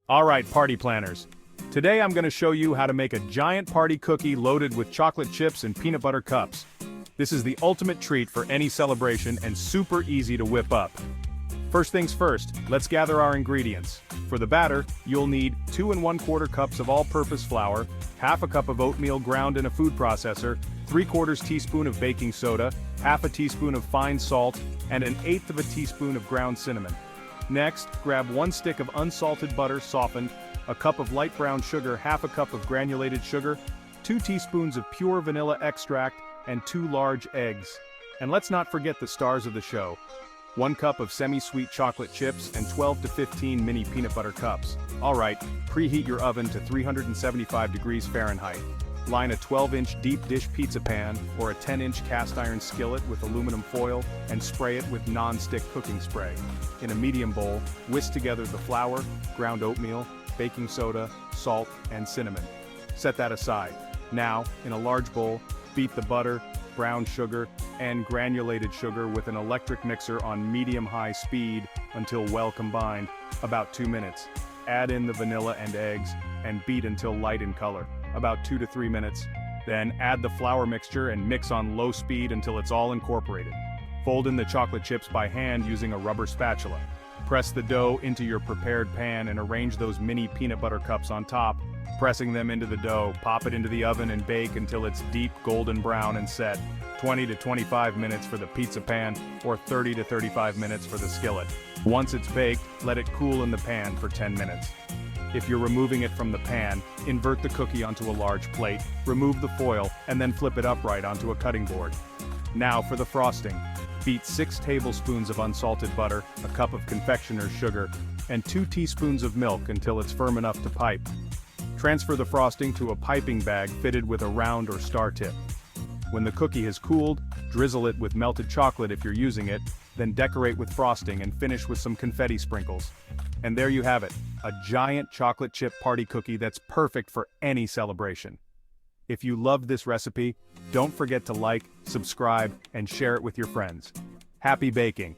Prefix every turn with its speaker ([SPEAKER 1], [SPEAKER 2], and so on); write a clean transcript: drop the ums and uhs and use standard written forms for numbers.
[SPEAKER 1] Alright, party planners. Today I'm going to show you how to make a giant party cookie loaded with chocolate chips and peanut butter cups. This is the ultimate treat for any celebration and super easy to whip up. First things first, let's gather our ingredients. For the batter, you'll need 2 1/4 cups of all-purpose flour, half a cup of oatmeal ground in a food processor, 3/4 teaspoon of baking soda, half a teaspoon of fine salt, and 1/8 teaspoon of ground cinnamon. Next, grab 1 stick of unsalted butter softened, a cup of light brown sugar, half a cup of granulated sugar, 2 teaspoons of pure vanilla extract, and 2 large eggs. And let's not forget the stars of the show. 1 cup of semi-sweet chocolate chips and 12 to 15 mini peanut butter cups. Alright, preheat your oven to 375 degrees Fahrenheit. Line a 12-inch deep dish pizza pan or a 10-inch cast iron skillet with aluminum foil and spray it with non-stick cooking spray. In a medium bowl, whisk together the flour, ground oatmeal, baking soda, salt, and cinnamon. Set that aside. Now, in a large bowl, beat the butter, brown sugar, and granulated sugar with an electric mixer on medium-high speed until well combined, about 2 minutes. Add in the vanilla and eggs, and beat until light in color, about 2 to 3 minutes. Then add the flour mixture and mix on low speed until it's all incorporated. Fold in the chocolate chips by hand using a rubber spatula. Press the dough into your prepared pan and arrange those mini peanut butter cups on top. Pressing them into the dough, pop it into the oven and bake until it's deep golden brown and set. 20 to 25 minutes for the pizza pan, or 30 to 35 minutes for the skillet. Once it's baked, let it cool in the pan for 10 minutes. If you're removing it from the pan, invert the cookie onto a large plate, remove the foil, and then flip it upright onto a cutting board. Now for the frosting. Beat 6 tablespoons of unsalted butter, a cup of confectioner's sugar, and 2 teaspoons of milk until it's firm enough to pipe. Transfer the frosting to a piping bag fitted with a round or star tip. When the cookie has cooled, drizzle it with melted chocolate if you're using it, then decorate with frosting and finish with some confetti sprinkles. And there you have it, a giant chocolate chip party cookie that's perfect for any celebration. If you loved this recipe, don't forget to like, subscribe, and share it with your friends. Happy baking!